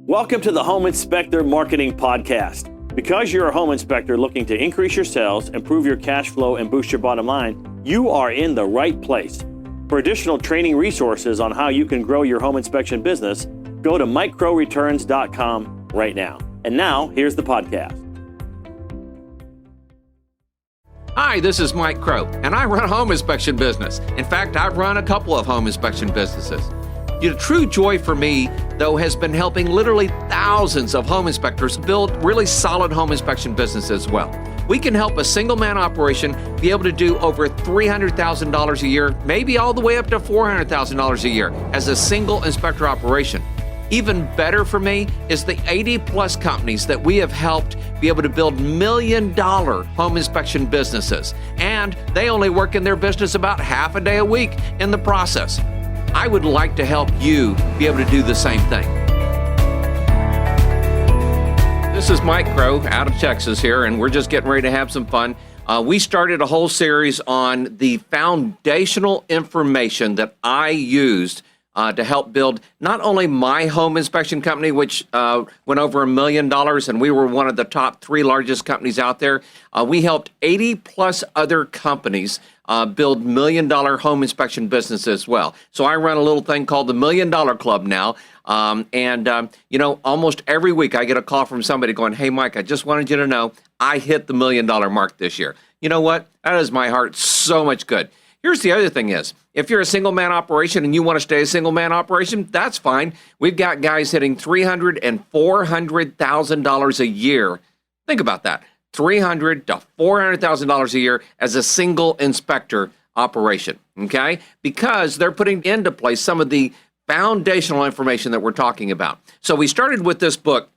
Welcome to the Home Inspector Marketing Podcast. Because you're a home inspector looking to increase your sales, improve your cash flow, and boost your bottom line, you are in the right place. For additional training resources on how you can grow your home inspection business, go to microreturns.com right now. And now, here's the podcast. Hi, this is Mike Crow, and I run a home inspection business. In fact, I've run a couple of home inspection businesses. The true joy for me, though, has been helping literally thousands of home inspectors build really solid home inspection businesses as well. We can help a single-man operation be able to do over $300,000 a year, maybe all the way up to $400,000 a year as a single inspector operation. Even better for me is the 80-plus companies that we have helped be able to build million-dollar home inspection businesses, and they only work in their business about half a day a week in the process. I would like to help you be able to do the same thing. This is Mike Crow out of Texas here, and we're just getting ready to have some fun. We started a whole series on the foundational information that I used to help build not only my home inspection company, which went over $1 million, and we were one of the top 3 largest companies out there. We helped 80 plus other companies build $1 million home inspection businesses as well. So I run a little thing called the $1 Million Club now. Almost every week I get a call from somebody going, "Hey, Mike, I just wanted you to know I hit the $1 million mark this year." You know what? That does my heart so much good. Here's the other thing is, if you're a single-man operation and you want to stay a single-man operation, that's fine. We've got guys hitting $300,000 and $400,000 a year. Think about that, $300,000 to $400,000 a year as a single inspector operation, okay? Because they're putting into place some of the foundational information that we're talking about. So we started with this book,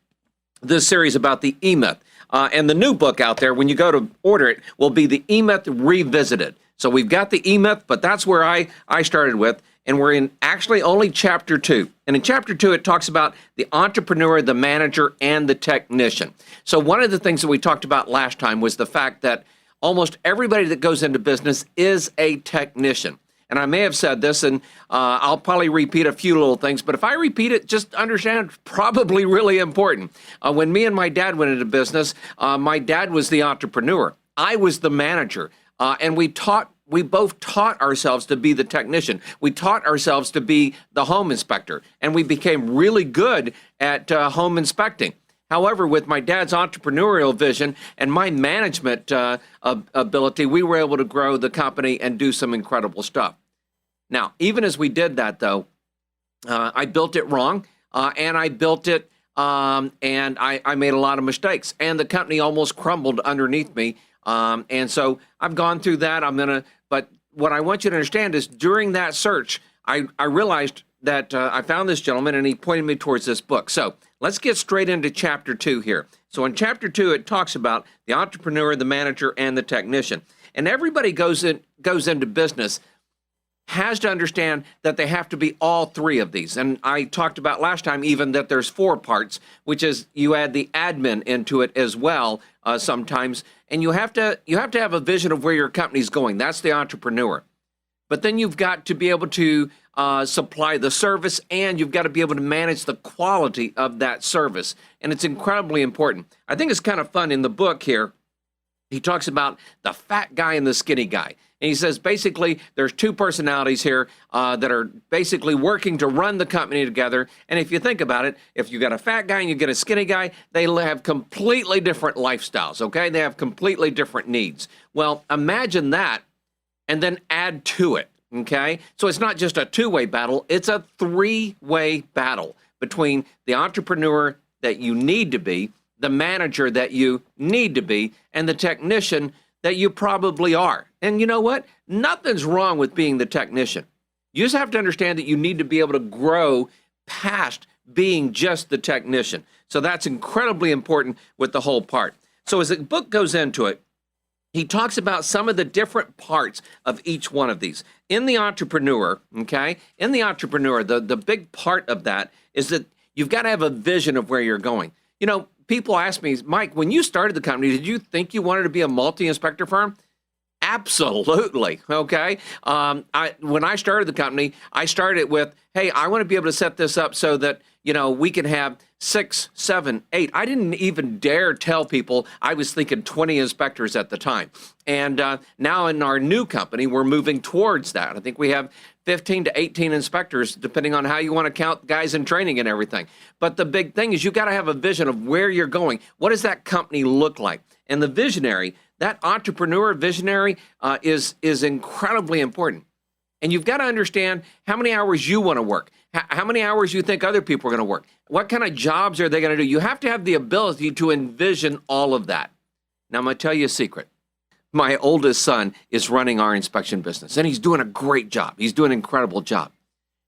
this series about the E-Myth. And the new book out there, when you go to order it, will be the E-Myth Revisited. So we've got the E-Myth, but that's where I started with, and we're in actually only chapter 2. And in chapter 2, it talks about the entrepreneur, the manager, and the technician. So one of the things that we talked about last time was the fact that almost everybody that goes into business is a technician. And I may have said this, and I'll probably repeat a few little things, but if I repeat it, just understand it's probably really important. When me and my dad went into business, my dad was the entrepreneur. I was the manager. And we both taught ourselves to be the technician. We taught ourselves to be the home inspector, and we became really good at home inspecting. However, with my dad's entrepreneurial vision and my management ability, we were able to grow the company and do some incredible stuff. Now, even as we did that, though, I built it wrong, and I built it, and I made a lot of mistakes, and the company almost crumbled underneath me. And so I've gone through that. But what I want you to understand is during that search, I realized that I found this gentleman and he pointed me towards this book. So let's get straight into chapter 2 here. So in chapter 2, it talks about the entrepreneur, the manager, and the technician. And everybody goes into business has to understand that they have to be all 3 of these. And I talked about last time even that there's 4 parts, which is you add the admin into it as well sometimes. And you have to have a vision of where your company's going. That's the entrepreneur. But then you've got to be able to supply the service, and you've got to be able to manage the quality of that service. And it's incredibly important. I think it's kind of fun in the book here. He talks about the fat guy and the skinny guy. And he says, basically, there's 2 personalities here that are basically working to run the company together. And if you think about it, if you got a fat guy and you get a skinny guy, they have completely different lifestyles, okay? They have completely different needs. Well, imagine that and then add to it, okay? So it's not just a 2-way battle, it's a 3-way battle between the entrepreneur that you need to be, the manager that you need to be, and the technician that you probably are. And you know what? Nothing's wrong with being the technician. You just have to understand that you need to be able to grow past being just the technician. So that's incredibly important with the whole part. So as the book goes into it, he talks about some of the different parts of each one of these. In the entrepreneur, okay, the big part of that is that you've got to have a vision of where you're going. You know, people ask me, Mike, when you started the company, did you think you wanted to be a multi-inspector firm? Absolutely. Okay. When I started the company, I started with, hey, I want to be able to set this up so that, we can have 6, 7, 8. I didn't even dare tell people I was thinking 20 inspectors at the time. And now in our new company, we're moving towards that. I think we have 15 to 18 inspectors, depending on how you want to count guys in training and everything. But the big thing is you got to have a vision of where you're going. What does that company look like? And the visionary, that entrepreneur visionary is incredibly important. And you've got to understand how many hours you want to work, how many hours you think other people are going to work, what kind of jobs are they going to do. You have to have the ability to envision all of that. Now, I'm going to tell you a secret. My oldest son is running our inspection business, and he's doing a great job. He's doing an incredible job.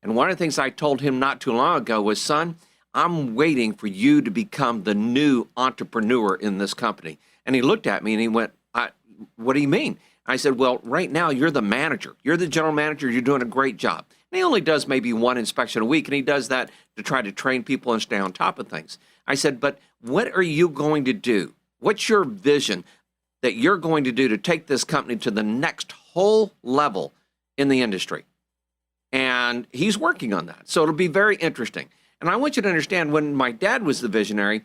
And one of the things I told him not too long ago was, son, I'm waiting for you to become the new entrepreneur in this company. And he looked at me and he went, what do you mean? I said, well, right now you're the manager. You're the general manager. You're doing a great job. And he only does maybe one inspection a week, and he does that to try to train people and stay on top of things. I said, but what are you going to do? What's your vision that you're going to do to take this company to the next whole level in the industry? And he's working on that. So it'll be very interesting. And I want you to understand, when my dad was the visionary,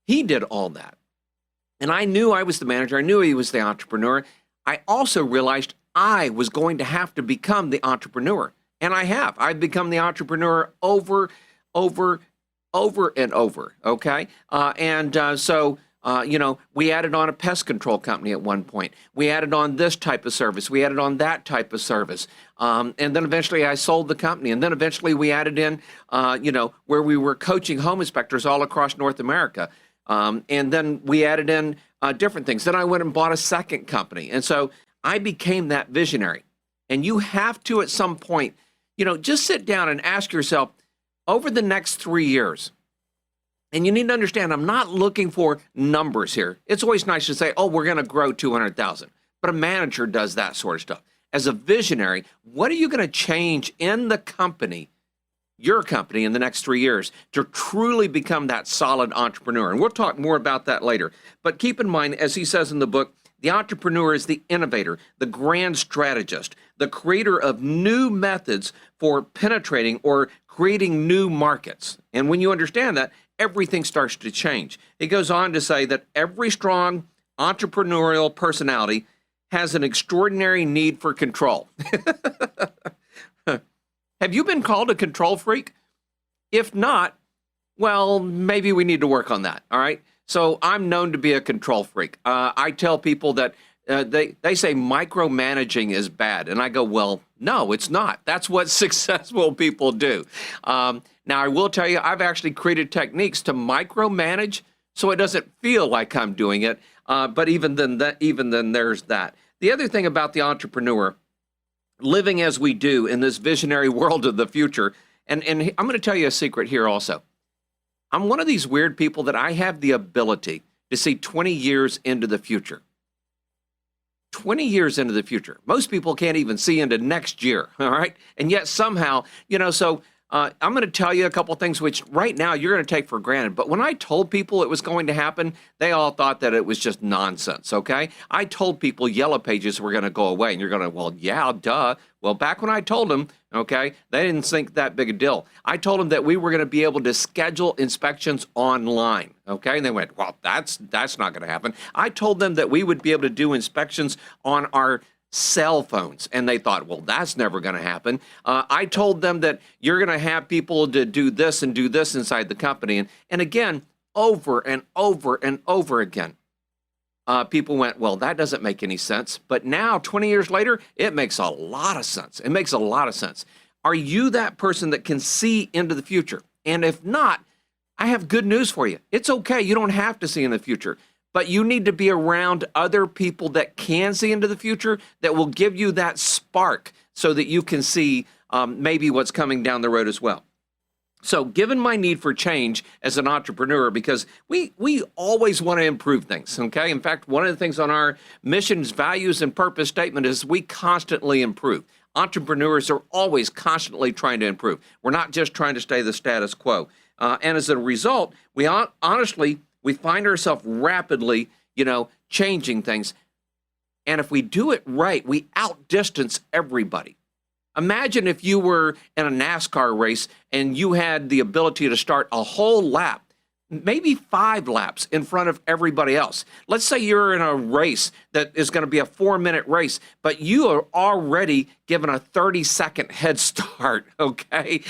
he did all that. And I knew I was the manager. I knew he was the entrepreneur. I also realized I was going to have to become the entrepreneur. And I have. I've become the entrepreneur over and over, okay? So we added on a pest control company at one point. We added on this type of service. We added on that type of service. And then eventually I sold the company. And then eventually we added in, where we were coaching home inspectors all across North America. And then we added in different things. Then I went and bought a second company. And so I became that visionary. And you have to, at some point, just sit down and ask yourself, over the next 3 years, and you need to understand, I'm not looking for numbers here. It's always nice to say, oh, we're going to grow 200,000. But a manager does that sort of stuff. As a visionary, what are you going to change in the company, your company, in the next 3 years to truly become that solid entrepreneur? And we'll talk more about that later. But keep in mind, as he says in the book, the entrepreneur is the innovator, the grand strategist, the creator of new methods for penetrating or creating new markets. And when you understand that, everything starts to change. He goes on to say that every strong entrepreneurial personality has an extraordinary need for control. Have you been called a control freak? If not, well, maybe we need to work on that, all right? So I'm known to be a control freak. I tell people that they say micromanaging is bad. And I go, well, no, it's not. That's what successful people do. Now, I will tell you, I've actually created techniques to micromanage so it doesn't feel like I'm doing it. But even then, there's that. The other thing about the entrepreneur, living as we do in this visionary world of the future, and I'm going to tell you a secret here also. I'm one of these weird people that I have the ability to see 20 years into the future. 20 years into the future. Most people can't even see into next year, all right? And yet somehow, so I'm going to tell you a couple things which right now you're going to take for granted. But when I told people it was going to happen, they all thought that it was just nonsense, okay? I told people Yellow Pages were going to go away, and you're going to, well, yeah, duh. Well, back when I told them, okay, they didn't think that big a deal. I told them that we were going to be able to schedule inspections online, okay? And they went, well, that's not going to happen. I told them that we would be able to do inspections on our cell phones, and they thought, well, that's never going to happen. I told them that you're going to have people to do this and do this inside the company. And again, over and over and over again, people went, well, that doesn't make any sense. But now, 20 years later, it makes a lot of sense. It makes a lot of sense. Are you that person that can see into the future? And if not, I have good news for you. It's okay. You don't have to see in the future. But you need to be around other people that can see into the future, that will give you that spark so that you can see maybe what's coming down the road as well. So given my need for change as an entrepreneur, because we always want to improve things, okay? In fact, one of the things on our missions, values, and purpose statement is we constantly improve. Entrepreneurs are always constantly trying to improve. We're not just trying to stay the status quo. And as a result, we find ourselves rapidly, changing things. And if we do it right, we outdistance everybody. Imagine if you were in a NASCAR race and you had the ability to start a whole lap, maybe 5 laps in front of everybody else. Let's say you're in a race that is going to be a 4-minute race, but you are already given a 30-second head start, okay?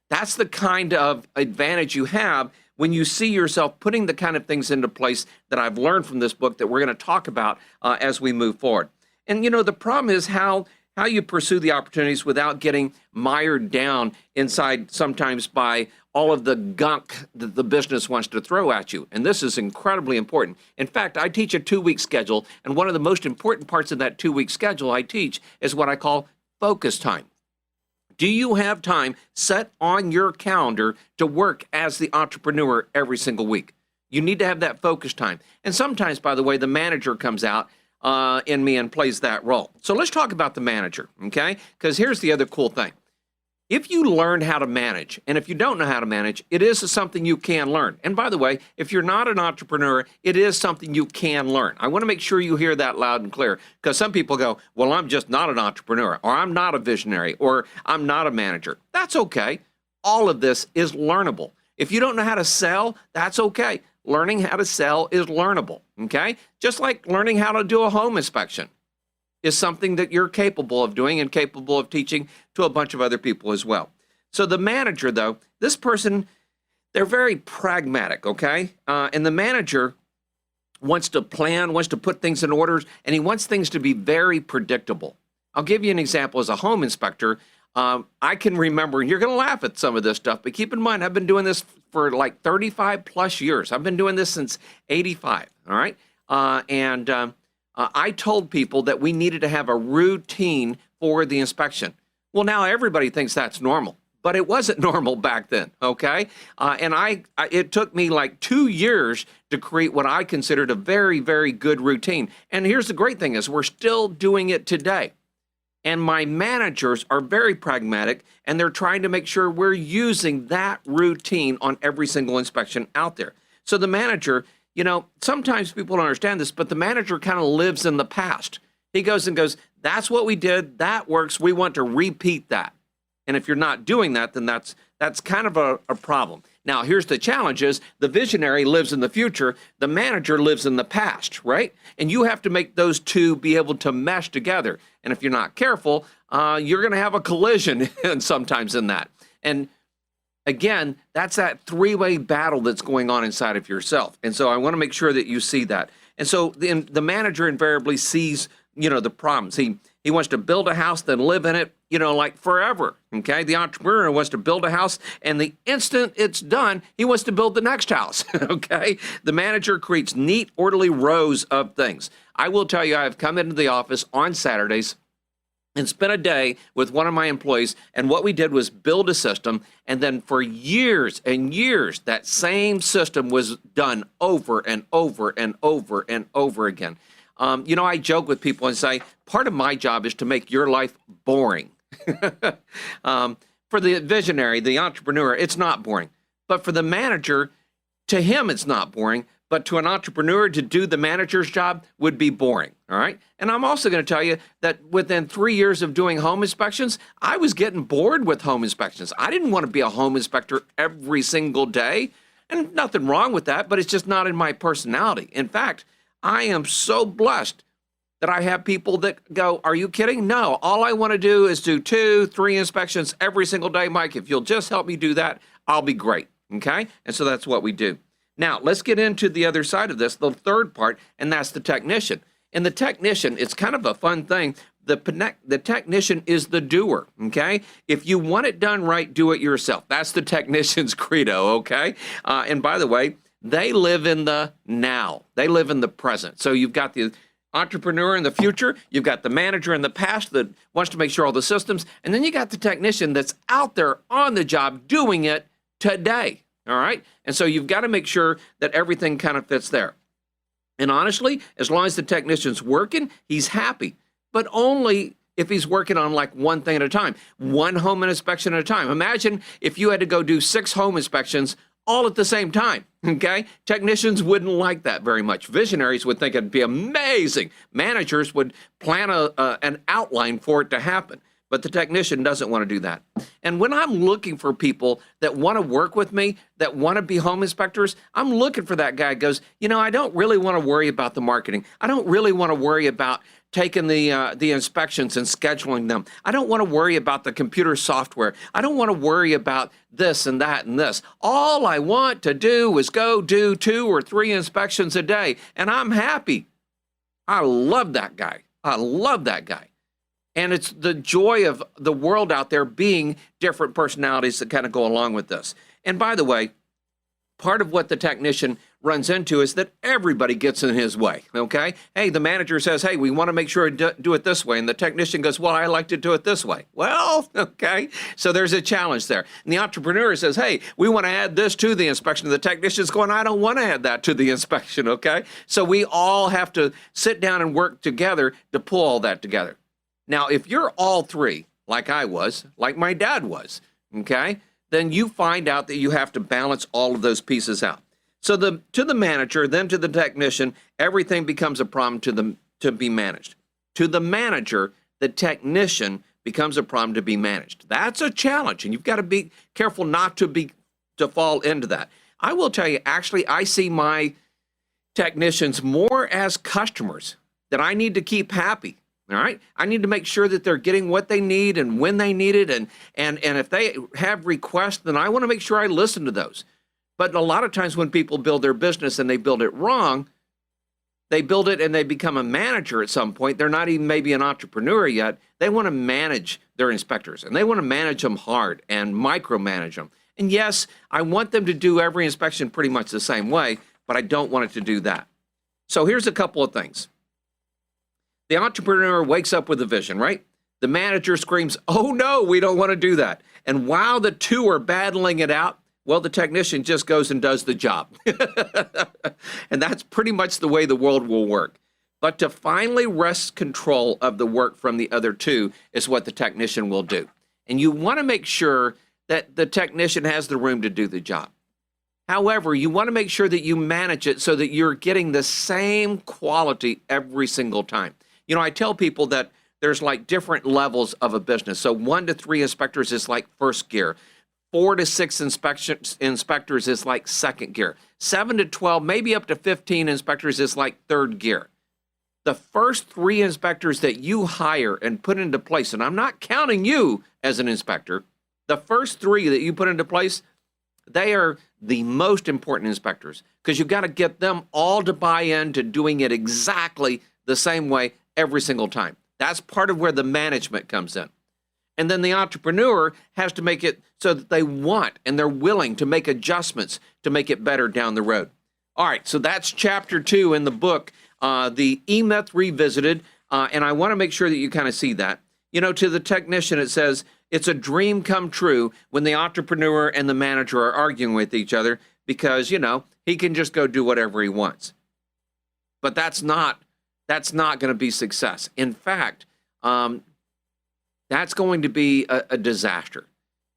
That's the kind of advantage you have when you see yourself putting the kind of things into place that I've learned from this book that we're going to talk about as we move forward. And, the problem is how you pursue the opportunities without getting mired down inside sometimes by all of the gunk that the business wants to throw at you. And this is incredibly important. In fact, I teach a 2-week schedule, and one of the most important parts of that 2-week schedule I teach is what I call focus time. Do you have time set on your calendar to work as the entrepreneur every single week? You need to have that focus time. And sometimes, by the way, the manager comes out in me and plays that role. So let's talk about the manager, okay? Because here's the other cool thing. If you learn how to manage, and if you don't know how to manage, it is something you can learn. And by the way, if you're not an entrepreneur, it is something you can learn. I want to make sure you hear that loud and clear, because some people go, well, I'm just not an entrepreneur, or I'm not a visionary, or I'm not a manager. That's okay. All of this is learnable. If you don't know how to sell, that's okay. Learning how to sell is learnable, okay? Just like learning how to do a home inspection is something that you're capable of doing and capable of teaching to a bunch of other people as well. So the manager, though, this person, they're very pragmatic, okay? And the manager wants to plan, wants to put things in orders, and he wants things to be very predictable. I'll give you an example. As a home inspector, I can remember, and you're going to laugh at some of this stuff, but keep in mind, I've been doing this for like 35 plus years. I've been doing this since 85, all right? I told people that we needed to have a routine for the inspection. Well, now everybody thinks that's normal, but it wasn't normal back then, okay? It took me like 2 years to create what I considered a very, very good routine. And here's the great thing is we're still doing it today. And my managers are very pragmatic, and they're trying to make sure we're using that routine on every single inspection out there. So the manager, sometimes people don't understand this, but the manager kind of lives in the past. He goes and goes, that's what we did, that works, we want to repeat that. And if you're not doing that, then that's kind of a problem. Now, here's the challenge is the visionary lives in the future, the manager lives in the past, right? And you have to make those two be able to mesh together. And if you're not careful, you're going to have a collision sometimes in that. And again, that's that 3-way battle that's going on inside of yourself. And so I want to make sure that you see that. And so the manager invariably sees, the problems. He wants to build a house, then live in it, like forever, okay? The entrepreneur wants to build a house, and the instant it's done, he wants to build the next house, okay? The manager creates neat, orderly rows of things. I will tell you, I've come into the office on Saturdays and spent a day with one of my employees, and what we did was build a system, and then for years and years, that same system was done over and over and over and over again. I joke with people and say, part of my job is to make your life boring. For the visionary, the entrepreneur, it's not boring. But for the manager, to him, it's not boring. But to an entrepreneur, to do the manager's job would be boring, all right? And I'm also going to tell you that within 3 years of doing home inspections, I was getting bored with home inspections. I didn't want to be a home inspector every single day. And nothing wrong with that, but it's just not in my personality. In fact, I am so blessed that I have people that go, are you kidding? No, all I want to do is do 2, 3 inspections every single day, Mike. If you'll just help me do that, I'll be great, okay? And so that's what we do. Now, let's get into the other side of this, the third part, and that's the technician. And the technician, it's kind of a fun thing. The technician is the doer, okay? If you want it done right, do it yourself. That's the technician's credo, okay? And by the way, they live in the now. They live in the present. So you've got the entrepreneur in the future, you've got the manager in the past that wants to make sure all the systems, and then you got the technician that's out there on the job doing it today, all right? And so you've got to make sure that everything kind of fits there. And honestly, as long as the technician's working, he's happy, but only if he's working on like one thing at a time, one home inspection at a time. Imagine if you had to go do 6 home inspections all at the same time, okay? Technicians wouldn't like that very much. Visionaries would think it'd be amazing. Managers would plan an outline for it to happen. But the technician doesn't want to do that. And when I'm looking for people that want to work with me, that want to be home inspectors, I'm looking for that guy who goes, I don't really want to worry about the marketing. I don't really want to worry about taking the inspections and scheduling them. I don't want to worry about the computer software. I don't want to worry about this and that and this. All I want to do is go do 2 or 3 inspections a day, and I'm happy. I love that guy. I love that guy. And it's the joy of the world out there being different personalities that kind of go along with this. And by the way, part of what the technician runs into is that everybody gets in his way, okay? Hey, the manager says, hey, we want to make sure we do it this way. And the technician goes, well, I like to do it this way. Well, okay. So there's a challenge there. And the entrepreneur says, hey, we want to add this to the inspection. The technician's going, I don't want to add that to the inspection, okay? So we all have to sit down and work together to pull all that together. Now, if you're all three, like I was, like my dad was, okay, then you find out that you have to balance all of those pieces out. So to the manager, then to the technician, everything becomes a problem to be managed. To the manager, the technician becomes a problem to be managed. That's a challenge, and you've got to be careful not to fall into that. I will tell you, actually, I see my technicians more as customers that I need to keep happy. All right. I need to make sure that they're getting what they need and when they need it. And if they have requests, then I want to make sure I listen to those. But a lot of times when people build their business and they build it wrong, they build it and they become a manager at some point. They're not even maybe an entrepreneur yet. They want to manage their inspectors, and they want to manage them hard and micromanage them. And yes, I want them to do every inspection pretty much the same way, but I don't want it to do that. So here's a couple of things. The entrepreneur wakes up with a vision, right? The manager screams, oh no, we don't want to do that. And while the two are battling it out, well, the technician just goes and does the job. And that's pretty much the way the world will work. But to finally wrest control of the work from the other two is what the technician will do. And you want to make sure that the technician has the room to do the job. However, you want to make sure that you manage it so that you're getting the same quality every single time. I tell people that there's like different levels of a business. So 1 to 3 inspectors is like first gear. 4 to 6 inspectors is like second gear. 7 to 12, maybe up to 15 inspectors is like third gear. The first 3 inspectors that you hire and put into place, and I'm not counting you as an inspector, the first 3 that you put into place, they are the most important inspectors because you've got to get them all to buy in to doing it exactly the same way every single time. That's part of where the management comes in. And then the entrepreneur has to make it so that they want and they're willing to make adjustments to make it better down the road. All right, so that's chapter 2 in the book, the E-Myth Revisited, and I want to make sure that you kind of see that. To the technician, it says, it's a dream come true when the entrepreneur and the manager are arguing with each other because, he can just go do whatever he wants. But that's not going to be success. In fact, that's going to be a disaster.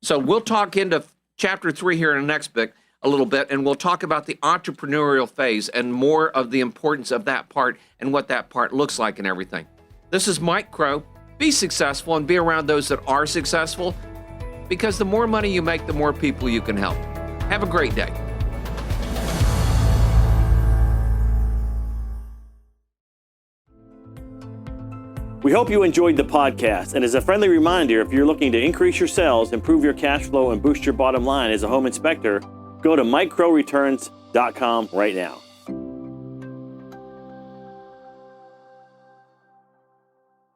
So we'll talk into chapter 3 here in the next book a little bit, and we'll talk about the entrepreneurial phase and more of the importance of that part and what that part looks like and everything. This is Mike Crow. Be successful and be around those that are successful, because the more money you make, the more people you can help. Have a great day. We hope you enjoyed the podcast, and as a friendly reminder, if you're looking to increase your sales, improve your cash flow, and boost your bottom line as a home inspector, go to MikeCrowReturns.com right now.